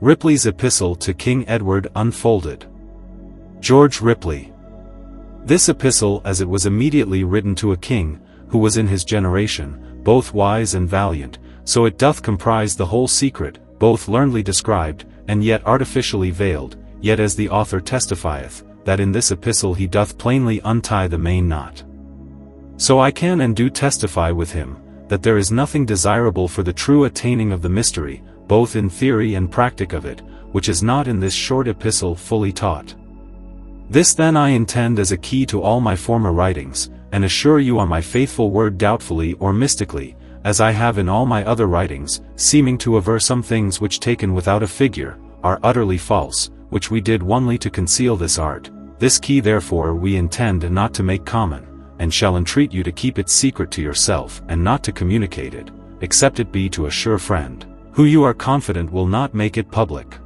Ripley's Epistle to King Edward Unfolded. George Ripley. This epistle, as it was immediately written to a king, who was in his generation, both wise and valiant, so it doth comprise the whole secret, both learnedly described, and yet artificially veiled, yet as the author testifieth, that in this epistle he doth plainly untie the main knot. So I can and do testify with him, that there is nothing desirable for the true attaining of the mystery, both in theory and practick of it, which is not in this short epistle fully taught. This then I intend as a key to all my former writings, and assure you on my faithful word doubtfully or mystically, as I have in all my other writings, seeming to aver some things which taken without a figure, are utterly false, which we did only to conceal this art. This key therefore we intend not to make common, and shall entreat you to keep it secret to yourself and not to communicate it, except it be to a sure friend, who you are confident will not make it public.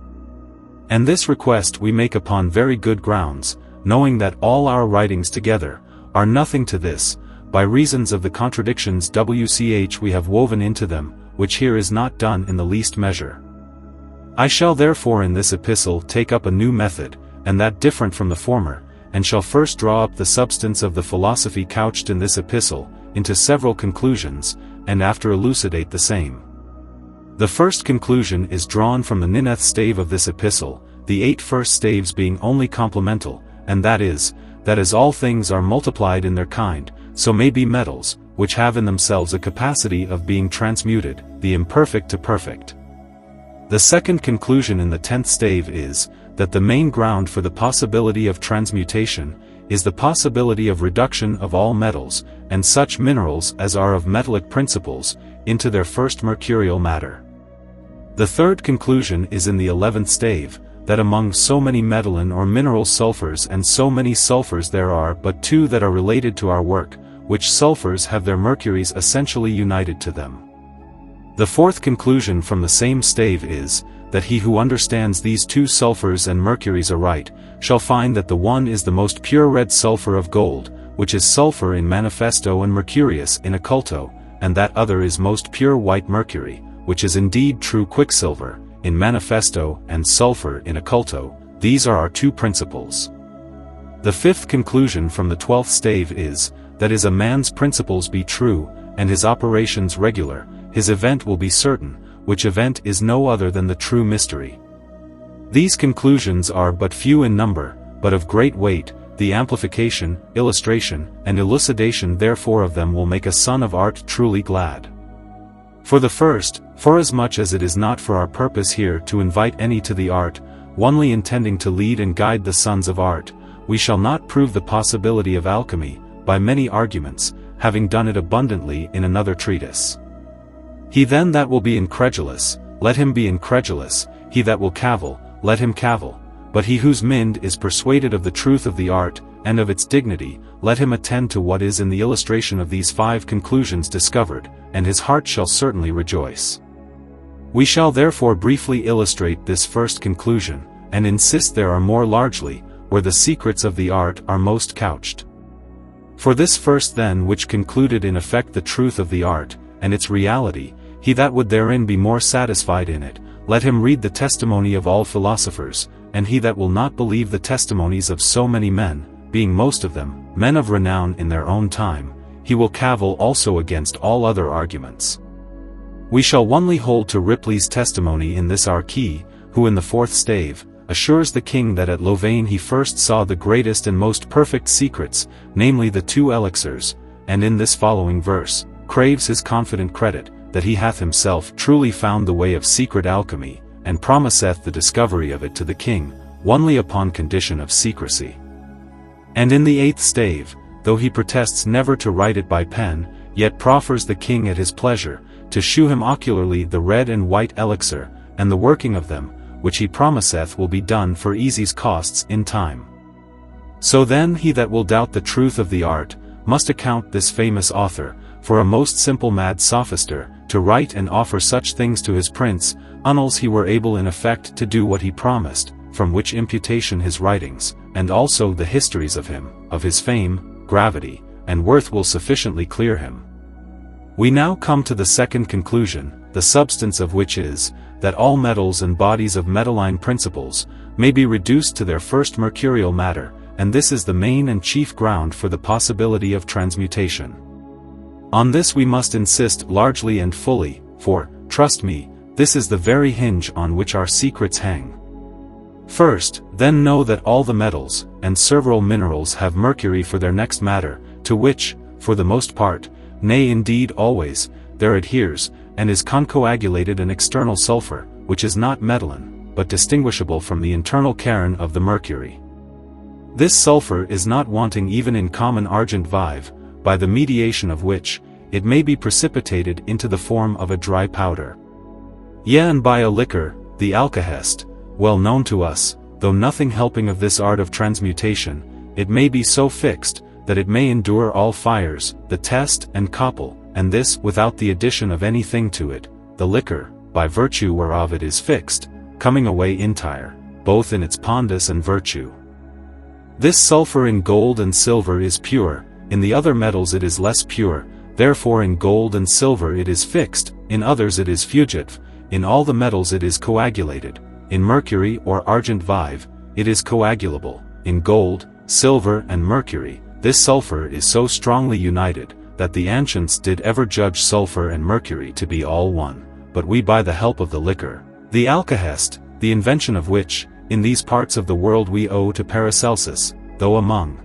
And this request we make upon very good grounds, knowing that all our writings together are nothing to this, by reasons of the contradictions which we have woven into them, which here is not done in the least measure. I shall therefore in this epistle take up a new method, and that different from the former, and shall first draw up the substance of the philosophy couched in this epistle, into several conclusions, and after elucidate the same. The first conclusion is drawn from the 9th stave of this epistle, the 8 first staves being only complemental, and that is, that as all things are multiplied in their kind, so may be metals, which have in themselves a capacity of being transmuted, the imperfect to perfect. The second conclusion in the 10th stave is, that the main ground for the possibility of transmutation, is the possibility of reduction of all metals, and such minerals as are of metallic principles, into their first mercurial matter. The third conclusion is in the 11th stave, that among so many metalline or mineral sulfurs and so many sulfurs there are but 2 that are related to our work, which sulfurs have their mercuries essentially united to them. The fourth conclusion from the same stave is, that he who understands these 2 sulfurs and mercuries aright, shall find that the one is the most pure red sulfur of gold, which is sulfur in manifesto and mercurius in occulto, and that other is most pure white mercury, which is indeed true quicksilver, in manifesto and sulfur in occulto. These are our 2 principles. The fifth conclusion from the 12th stave is, that as a man's principles be true, and his operations regular, his event will be certain, which event is no other than the true mystery. These conclusions are but few in number, but of great weight. The amplification, illustration, and elucidation therefore of them will make a son of art truly glad. For the first, forasmuch as it is not for our purpose here to invite any to the art, only intending to lead and guide the sons of art, we shall not prove the possibility of alchemy, by many arguments, having done it abundantly in another treatise. He then that will be incredulous, let him be incredulous, he that will cavil, let him cavil, but he whose mind is persuaded of the truth of the art, and of its dignity, let him attend to what is in the illustration of these 5 conclusions discovered, and his heart shall certainly rejoice. We shall therefore briefly illustrate this first conclusion, and insist there are more largely, where the secrets of the art are most couched. For this first then which concluded in effect the truth of the art, and its reality, he that would therein be more satisfied in it, let him read the testimony of all philosophers, and he that will not believe the testimonies of so many men, being most of them men of renown in their own time, he will cavil also against all other arguments. We shall only hold to Ripley's testimony in this our key, who in the 4th stave, assures the king that at Louvain he first saw the greatest and most perfect secrets, namely the 2 elixirs, and in this following verse, craves his confident credit, that he hath himself truly found the way of secret alchemy, and promiseth the discovery of it to the king, only upon condition of secrecy. And in the 8th stave, though he protests never to write it by pen, yet proffers the king at his pleasure, to shew him ocularly the red and white elixir, and the working of them, which he promiseth will be done for easy's costs in time. So then he that will doubt the truth of the art, must account this famous author, for a most simple mad sophister, to write and offer such things to his prince, unless he were able in effect to do what he promised, from which imputation his writings, and also the histories of him, of his fame, gravity, and worth will sufficiently clear him. We now come to the second conclusion, the substance of which is, that all metals and bodies of metalline principles may be reduced to their first mercurial matter, and this is the main and chief ground for the possibility of transmutation. On this we must insist largely and fully, for, trust me, this is the very hinge on which our secrets hang. First, then know that all the metals, and several minerals have mercury for their next matter, to which, for the most part, nay indeed always, there adheres, and is concoagulated an external sulfur, which is not metalline, but distinguishable from the internal cairn of the mercury. This sulfur is not wanting even in common argent vive, by the mediation of which, it may be precipitated into the form of a dry powder. Yea, and by a liquor, the alkahest, well known to us, though nothing helping of this art of transmutation, it may be so fixed, that it may endure all fires, the test and coppel, and this without the addition of anything to it, the liquor, by virtue whereof it is fixed, coming away entire, both in its pondus and virtue. This sulfur in gold and silver is pure, in the other metals it is less pure, therefore in gold and silver it is fixed, in others it is fugitive, in all the metals it is coagulated, in mercury or argent vive, it is coagulable, in gold, silver and mercury, this sulfur is so strongly united, that the ancients did ever judge sulfur and mercury to be all one, but we by the help of the liquor, the alkahest, the invention of which, in these parts of the world we owe to Paracelsus, though among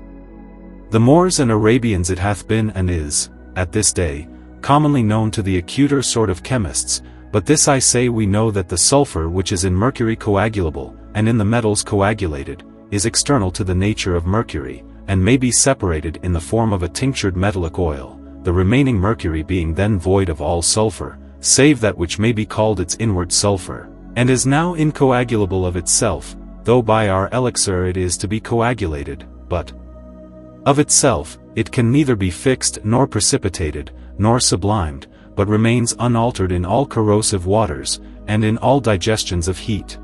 the Moors and Arabians it hath been and is, at this day, commonly known to the acuter sort of chemists, but this I say we know that the sulfur which is in mercury coagulable, and in the metals coagulated, is external to the nature of mercury, and may be separated in the form of a tinctured metallic oil, the remaining mercury being then void of all sulfur, save that which may be called its inward sulfur, and is now incoagulable of itself, though by our elixir it is to be coagulated, but of itself, it can neither be fixed nor precipitated, nor sublimed, but remains unaltered in all corrosive waters, and in all digestions of heat.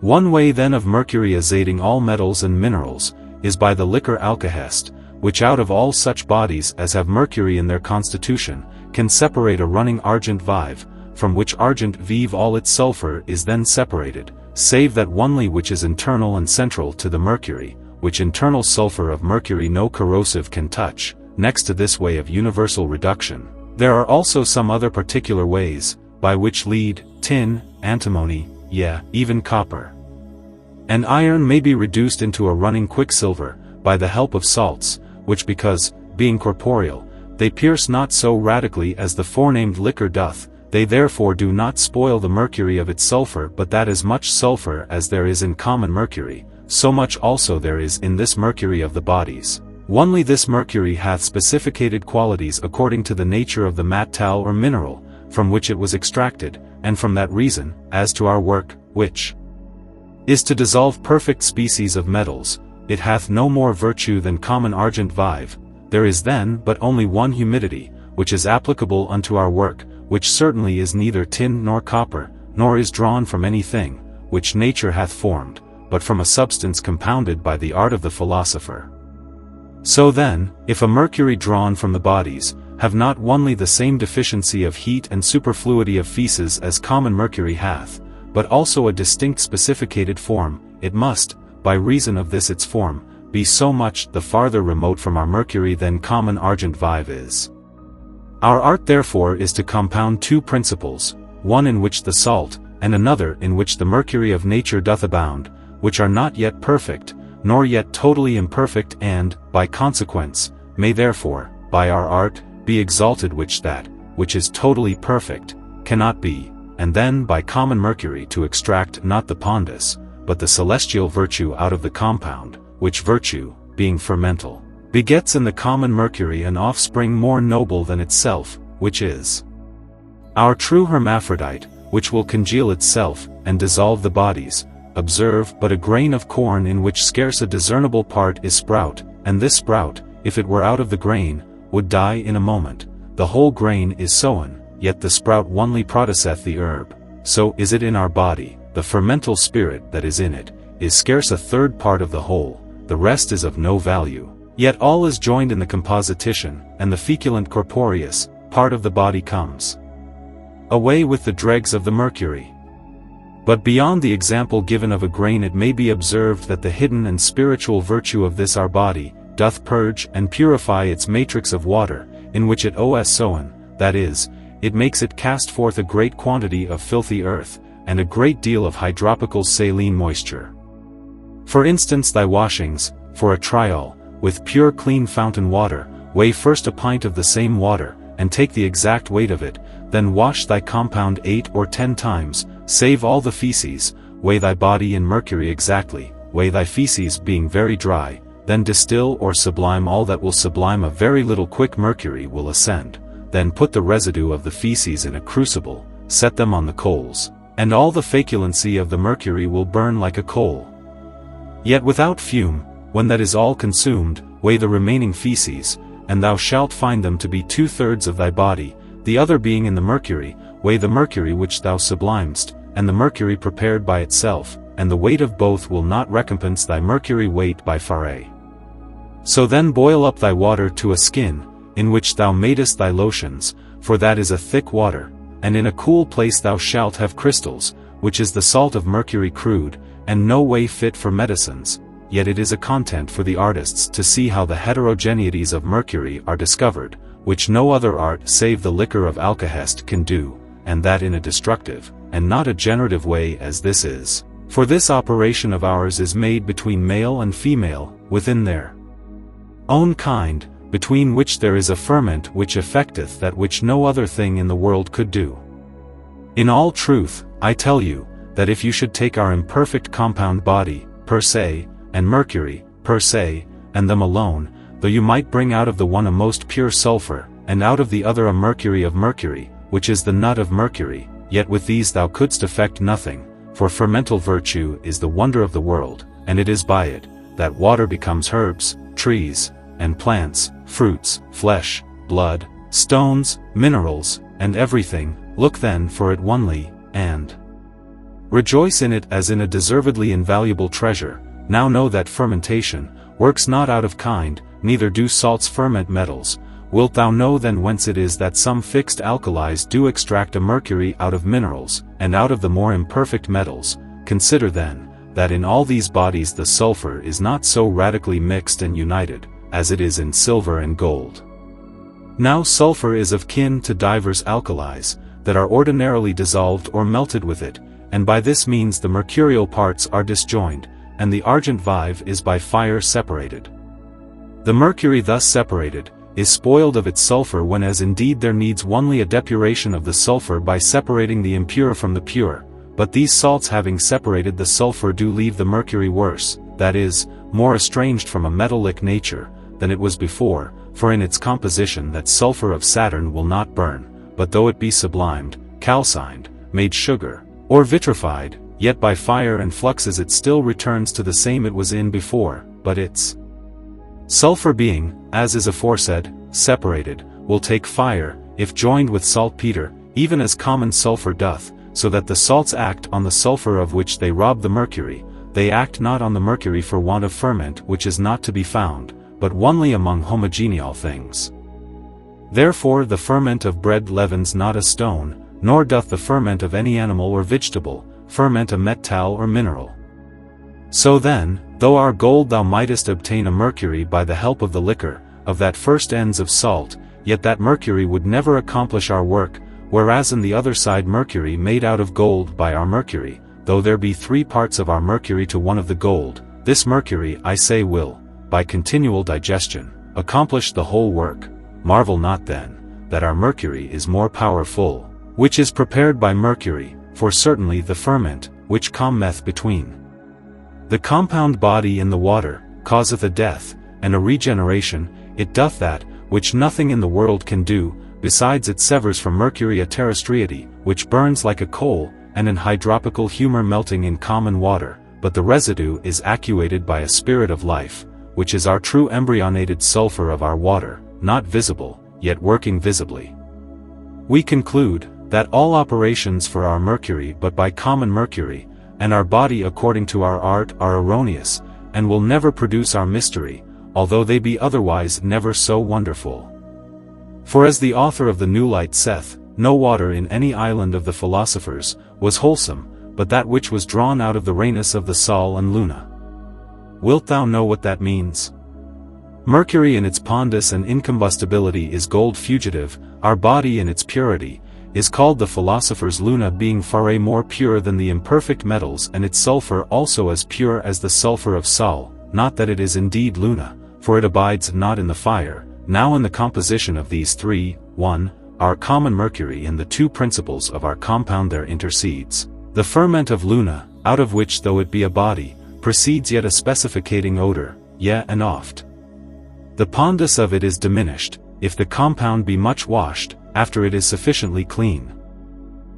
One way then of mercury azating all metals and minerals, is by the liquor alkahest, which out of all such bodies as have mercury in their constitution, can separate a running argent vive, from which argent vive all its sulfur is then separated, save that onely which is internal and central to the mercury, which internal sulfur of mercury no corrosive can touch. Next to this way of universal reduction, there are also some other particular ways, by which lead, tin, antimony, yea, even copper and iron may be reduced into a running quicksilver, by the help of salts, which because, being corporeal, they pierce not so radically as the forenamed liquor doth, they therefore do not spoil the mercury of its sulfur, but that as much sulfur as there is in common mercury, so much also there is in this mercury of the bodies. Only this mercury hath specificated qualities according to the nature of the metal or mineral, from which it was extracted, and from that reason, as to our work, which is to dissolve perfect species of metals, it hath no more virtue than common argent vive. There is then but only one humidity, which is applicable unto our work, which certainly is neither tin nor copper, nor is drawn from anything, which nature hath formed, but from a substance compounded by the art of the philosopher. So then, if a mercury drawn from the bodies, have not only the same deficiency of heat and superfluity of feces as common mercury hath, but also a distinct specificated form, it must, by reason of this its form, be so much the farther remote from our mercury than common argent vive is. Our art therefore is to compound two principles, one in which the salt, and another in which the mercury of nature doth abound, which are not yet perfect, nor yet totally imperfect, and, by consequence, may therefore, by our art, be exalted, which that, which is totally perfect, cannot be, and then by common mercury to extract not the pondus, but the celestial virtue out of the compound, which virtue, being fermental, begets in the common mercury an offspring more noble than itself, which is our true hermaphrodite, which will congeal itself, and dissolve the bodies. Observe but a grain of corn in which scarce a discernible part is sprout, and this sprout, if it were out of the grain, would die in a moment. The whole grain is sown, yet the sprout only produceth the herb. So is it in our body, the fermental spirit that is in it, is scarce a third part of the whole, the rest is of no value. Yet all is joined in the composition, and the feculent corporeus, part of the body comes away with the dregs of the mercury. But beyond the example given of a grain, it may be observed that the hidden and spiritual virtue of this our body doth purge and purify its matrix of water, in which it os sown, that is, it makes it cast forth a great quantity of filthy earth, and a great deal of hydropical saline moisture. For instance, thy washings, for a trial, with pure clean fountain water, weigh first a pint of the same water, and take the exact weight of it, then wash thy compound 8 or 10 times, save all the feces, weigh thy body in mercury exactly, weigh thy feces being very dry, then distill or sublime all that will sublime, a very little quick mercury will ascend, then put the residue of the feces in a crucible, set them on the coals, and all the faculency of the mercury will burn like a coal. Yet without fume, when that is all consumed, weigh the remaining feces, and thou shalt find them to be 2/3 of thy body, the other being in the mercury, weigh the mercury which thou sublimest, and the mercury prepared by itself, and the weight of both will not recompense thy mercury weight by far. So then boil up thy water to a skin, in which thou madest thy lotions, for that is a thick water, and in a cool place thou shalt have crystals, which is the salt of mercury crude, and no way fit for medicines, yet it is a content for the artists to see how the heterogeneities of mercury are discovered, which no other art save the liquor of alkahest can do, and that in a destructive, and not a generative way as this is. For this operation of ours is made between male and female, within their own kind, between which there is a ferment which effecteth that which no other thing in the world could do. In all truth, I tell you, that if you should take our imperfect compound body, per se, and mercury, per se, and them alone, though you might bring out of the one a most pure sulfur, and out of the other a mercury of mercury, which is the nut of mercury, yet with these thou couldst effect nothing, for fermental virtue is the wonder of the world, and it is by it, that water becomes herbs, trees, and plants, fruits, flesh, blood, stones, minerals, and everything. Look then for it onely, and rejoice in it as in a deservedly invaluable treasure. Now know that fermentation works not out of kind, neither do salts ferment metals. Wilt thou know then whence it is that some fixed alkalis do extract a mercury out of minerals, and out of the more imperfect metals? Consider then, that in all these bodies the sulfur is not so radically mixed and united, as it is in silver and gold. Now sulfur is of kin to divers alkalis, that are ordinarily dissolved or melted with it, and by this means the mercurial parts are disjoined, and the argent vive is by fire separated. The mercury thus separated, is spoiled of its sulfur, when as indeed there needs only a depuration of the sulfur by separating the impure from the pure, but these salts having separated the sulfur do leave the mercury worse, that is, more estranged from a metallic nature, than it was before, for in its composition that sulfur of Saturn will not burn, but though it be sublimed, calcined, made sugar, or vitrified, yet by fire and fluxes it still returns to the same it was in before, but its sulfur being, as is aforesaid, separated, will take fire, if joined with saltpeter, even as common sulfur doth, so that the salts act on the sulfur of which they rob the mercury, they act not on the mercury for want of ferment which is not to be found, but only among homogeneal things. Therefore the ferment of bread leavens not a stone, nor doth the ferment of any animal or vegetable ferment a metal or mineral. So then, though our gold thou mightest obtain a mercury by the help of the liquor, of that first ends of salt, yet that mercury would never accomplish our work, whereas on the other side mercury made out of gold by our mercury, though there be 3 parts of our mercury to 1 of the gold, this mercury I say will, by continual digestion, accomplish the whole work. Marvel not then, that our mercury is more powerful, which is prepared by mercury, for certainly the ferment, which cometh between the compound body in the water, causeth a death, and a regeneration, it doth that, which nothing in the world can do, besides it severs from mercury a terrestriety, which burns like a coal, and an hydropical humor melting in common water, but the residue is actuated by a spirit of life, which is our true embryonated sulfur of our water, not visible, yet working visibly. We conclude, that all operations for our mercury but by common mercury, and our body according to our art are erroneous, and will never produce our mystery, although they be otherwise never so wonderful. For as the author of the New Light saith, no water in any island of the philosophers was wholesome, but that which was drawn out of the rayness of the Sol and Luna. Wilt thou know what that means? Mercury in its pondus and incombustibility is gold fugitive, our body in its purity is called the philosopher's Luna, being far more pure than the imperfect metals, and its sulfur also as pure as the sulfur of Sol, not that it is indeed Luna, for it abides not in the fire. Now in the composition of these three, 1, our common mercury and the two principles of our compound there intercedes the ferment of Luna, out of which though it be a body, proceeds yet a specificating odor, yea and oft. The pondus of it is diminished, if the compound be much washed, after it is sufficiently clean.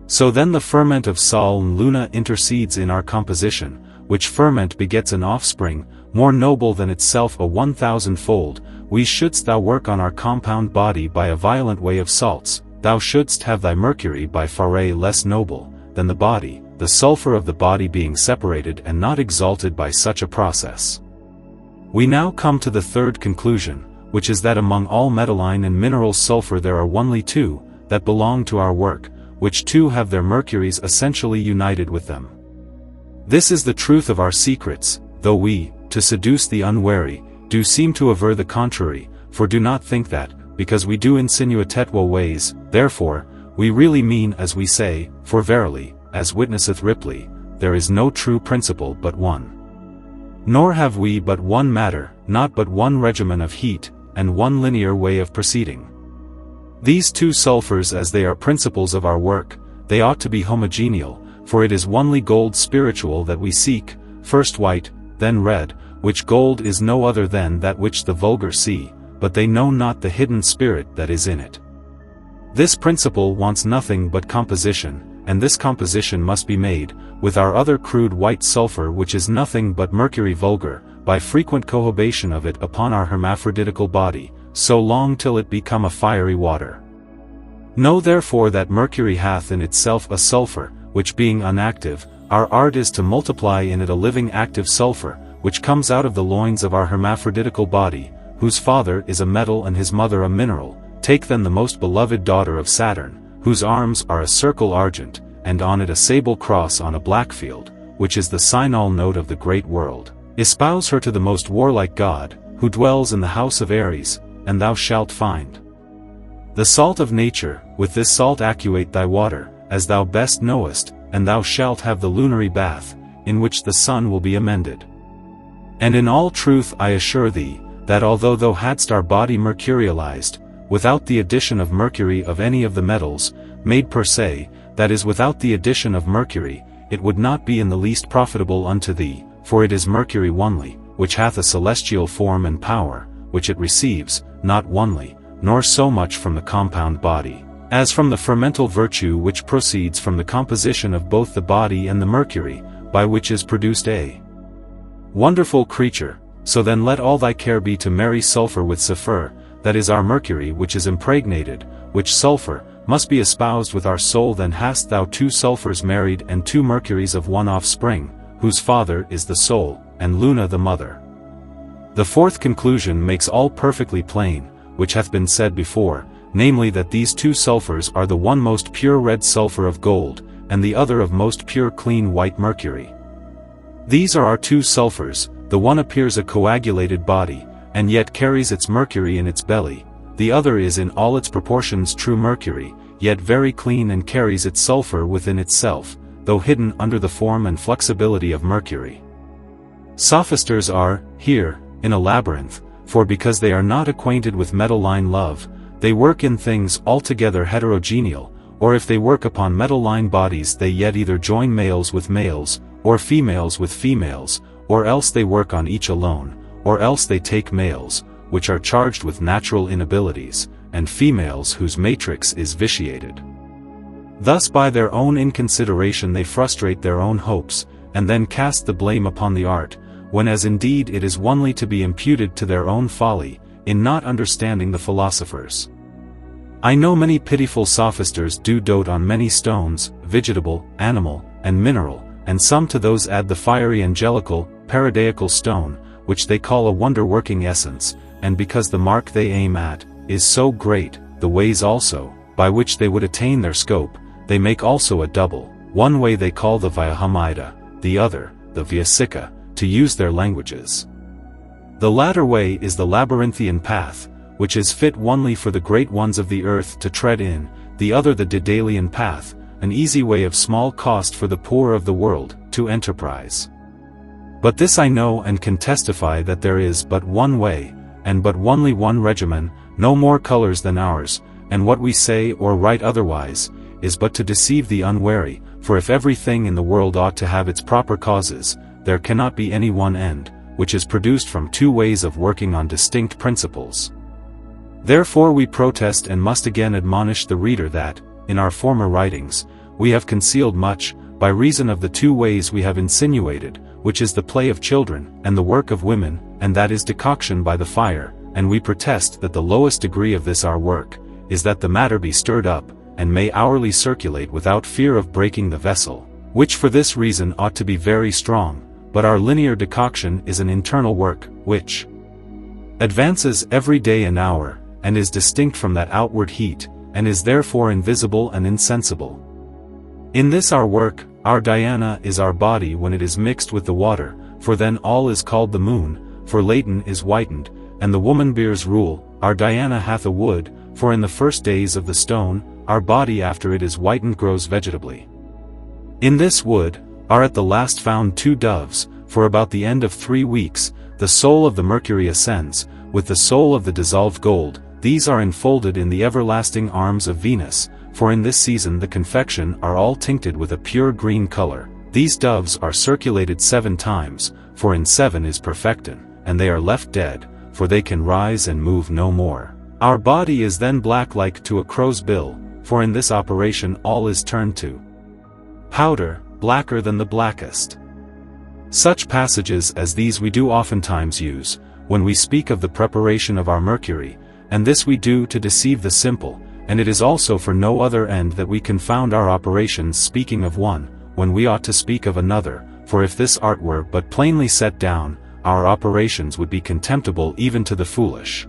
So then the ferment of Sol and Luna intercedes in our composition, which ferment begets an offspring, more noble than itself 1,000-fold. We shouldst thou work on our compound body by a violent way of salts, thou shouldst have thy mercury by far less noble than the body, the sulfur of the body being separated and not exalted by such a process. We now come to the third conclusion, which is that among all metalline and mineral sulfur there are only two that belong to our work, which two have their mercuries essentially united with them. This is the truth of our secrets, though we, to seduce the unwary, do seem to aver the contrary, for do not think that, because we do insinuate ways, therefore, we really mean as we say, for verily, as witnesseth Ripley, there is no true principle but one. Nor have we but one matter, not but one regimen of heat, and one linear way of proceeding. These two sulfurs as they are principles of our work, they ought to be homogeneal, for it is only gold spiritual that we seek, first white, then red, which gold is no other than that which the vulgar see, but they know not the hidden spirit that is in it. This principle wants nothing but composition, and this composition must be made, with our other crude white sulfur which is nothing but mercury vulgar, by frequent cohobation of it upon our hermaphroditical body, so long till it become a fiery water. Know therefore that mercury hath in itself a sulfur, which being unactive, our art is to multiply in it a living active sulfur, which comes out of the loins of our hermaphroditical body, whose father is a metal and his mother a mineral. Take then the most beloved daughter of Saturn, whose arms are a circle argent, and on it a sable cross on a black field, which is the signal note of the great world. Espouse her to the most warlike god, who dwells in the house of Aries, and thou shalt find the salt of nature. With this salt actuate thy water, as thou best knowest, and thou shalt have the lunary bath, in which the sun will be amended. And in all truth I assure thee, that although thou hadst our body mercurialized, without the addition of mercury of any of the metals, made per se, that is without the addition of mercury, it would not be in the least profitable unto thee, for it is mercury only, which hath a celestial form and power, which it receives, not onely, nor so much from the compound body, as from the fermental virtue which proceeds from the composition of both the body and the mercury, by which is produced a wonderful creature. So then let all thy care be to marry sulfur with sulfur, that is our mercury which is impregnated, which sulfur must be espoused with our soul. Then hast thou two sulfurs married and two mercuries of one offspring, whose father is the soul, and Luna the mother. The fourth conclusion makes all perfectly plain, which hath been said before, namely that these two sulfurs are the one most pure red sulfur of gold, and the other of most pure clean white mercury. These are our two sulfurs. The one appears a coagulated body, and yet carries its mercury in its belly, the other is in all its proportions true mercury, yet very clean and carries its sulfur within itself, though hidden under the form and flexibility of mercury. Sophisters are, here, in a labyrinth, for because they are not acquainted with metal-line love, they work in things altogether heterogeneal, or if they work upon metal-line bodies they yet either join males with males, or females with females, or else they work on each alone, or else they take males, which are charged with natural inabilities, and females whose matrix is vitiated. Thus by their own inconsideration they frustrate their own hopes, and then cast the blame upon the art, when as indeed it is only to be imputed to their own folly, in not understanding the philosophers. I know many pitiful sophisters do dote on many stones, vegetable, animal, and mineral, and some to those add the fiery angelical, paradeical stone, which they call a wonder-working essence, and because the mark they aim at is so great, the ways also, by which they would attain their scope, they make also a double, one way they call the Vyahamida, the other, the Vyasika, to use their languages. The latter way is the labyrinthian path, which is fit only for the great ones of the earth to tread in, the other the Daedalian path, an easy way of small cost for the poor of the world, to enterprise. But this I know and can testify that there is but one way, and but only one regimen, no more colors than ours, and what we say or write otherwise, is but to deceive the unwary, for if everything in the world ought to have its proper causes, there cannot be any one end, which is produced from two ways of working on distinct principles. Therefore we protest and must again admonish the reader that, in our former writings, we have concealed much, by reason of the two ways we have insinuated, which is the play of children, and the work of women, and that is decoction by the fire, and we protest that the lowest degree of this our work, is that the matter be stirred up, and may hourly circulate without fear of breaking the vessel, which for this reason ought to be very strong, but our linear decoction is an internal work, which advances every day an hour, and is distinct from that outward heat, and is therefore invisible and insensible. In this our work, our Diana is our body when it is mixed with the water, for then all is called the moon, for Leighton is whitened, and the woman bears rule, our Diana hath a wood, for in the first days of the stone, our body after it is whitened grows vegetably. In this wood, are at the last found two doves, for about the end of 3 weeks, the soul of the Mercury ascends, with the soul of the dissolved gold, these are enfolded in the everlasting arms of Venus, for in this season the confection are all tincted with a pure green color. These doves are circulated 7 times, for in 7 is perfecton, and they are left dead, for they can rise and move no more. Our body is then black like to a crow's bill, for in this operation all is turned to powder, blacker than the blackest. Such passages as these we do oftentimes use, when we speak of the preparation of our Mercury, and this we do to deceive the simple, and it is also for no other end that we confound our operations speaking of one, when we ought to speak of another, for if this art were but plainly set down, our operations would be contemptible even to the foolish.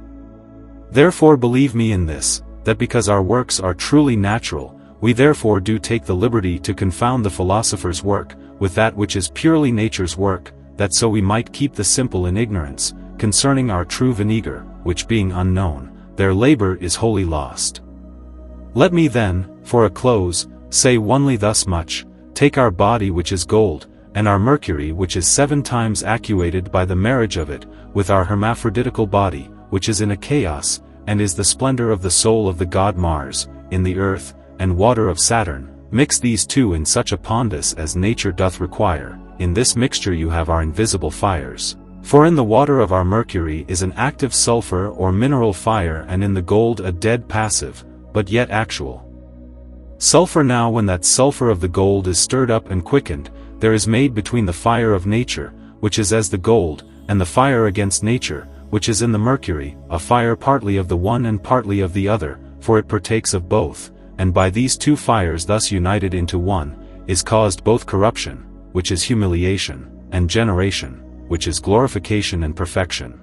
Therefore believe me in this, that because our works are truly natural, we therefore do take the liberty to confound the philosopher's work, with that which is purely nature's work, that so we might keep the simple in ignorance, concerning our true vinegar, which being unknown, their labor is wholly lost. Let me then, for a close, say only thus much, take our body which is gold, and our Mercury which is 7 times actuated by the marriage of it, with our hermaphroditical body, which is in a chaos, and is the splendor of the soul of the god Mars, in the earth, and water of Saturn, mix these two in such a pondus as nature doth require, in this mixture you have our invisible fires. For in the water of our Mercury is an active sulfur or mineral fire, and in the gold a dead passive, but yet actual sulfur. Now when that sulfur of the gold is stirred up and quickened, there is made between the fire of nature, which is as the gold, and the fire against nature, which is in the Mercury, a fire partly of the one and partly of the other, for it partakes of both, and by these two fires thus united into one, is caused both corruption, which is humiliation, and generation, which is glorification and perfection.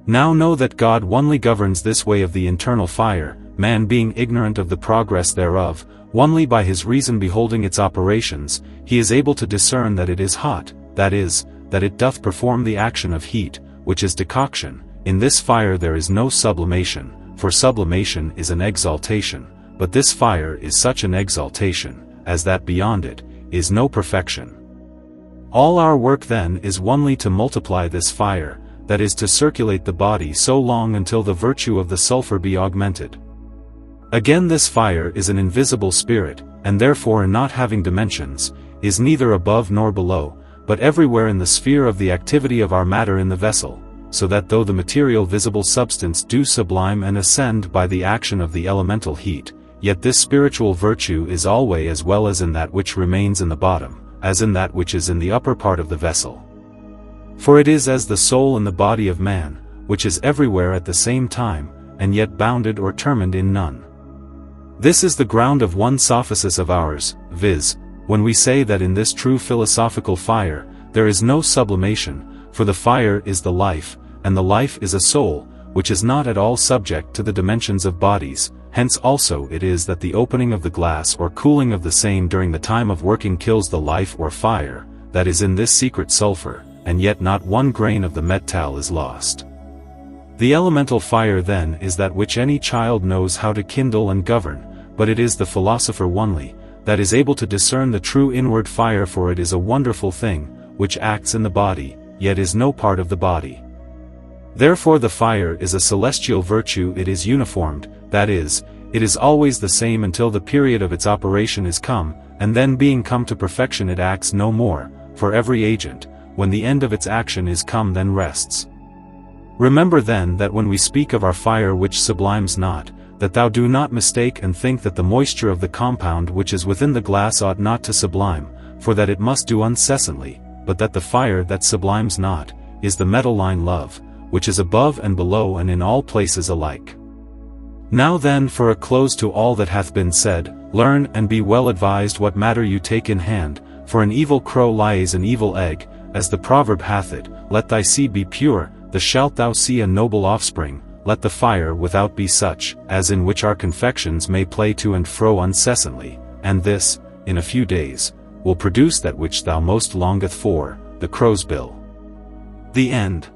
Now know that God onely governs this way of the internal fire, man being ignorant of the progress thereof, only by his reason beholding its operations, he is able to discern that it is hot, that is, that it doth perform the action of heat, which is decoction. In this fire there is no sublimation, for sublimation is an exaltation, but this fire is such an exaltation, as that beyond it is no perfection. All our work then is only to multiply this fire, that is to circulate the body so long until the virtue of the sulfur be augmented. Again, this fire is an invisible spirit, and therefore not having dimensions, is neither above nor below, but everywhere in the sphere of the activity of our matter in the vessel, so that though the material visible substance do sublime and ascend by the action of the elemental heat, yet this spiritual virtue is always as well as in that which remains in the bottom, as in that which is in the upper part of the vessel. For it is as the soul in the body of man, which is everywhere at the same time, and yet bounded or termined in none. This is the ground of one sophisis of ours, viz., when we say that in this true philosophical fire, there is no sublimation, for the fire is the life, and the life is a soul, which is not at all subject to the dimensions of bodies, hence also it is that the opening of the glass or cooling of the same during the time of working kills the life or fire that is in this secret sulfur, and yet not one grain of the metal is lost. The elemental fire then is that which any child knows how to kindle and govern, but it is the philosopher only that is able to discern the true inward fire, for it is a wonderful thing, which acts in the body, yet is no part of the body. Therefore the fire is a celestial virtue, it is uniformed, that is, it is always the same until the period of its operation is come, and then being come to perfection it acts no more, for every agent, when the end of its action is come then rests. Remember then that when we speak of our fire which sublimes not, that thou do not mistake and think that the moisture of the compound which is within the glass ought not to sublime, for that it must do incessantly, but that the fire that sublimes not, is the metalline love, which is above and below and in all places alike. Now then for a close to all that hath been said, learn and be well advised what matter you take in hand, for an evil crow lays an evil egg, as the proverb hath it, let thy seed be pure, thus shalt thou see a noble offspring, let the fire without be such, as in which our confections may play to and fro incessantly, and this, in a few days, will produce that which thou most longeth for, the crow's bill. The end.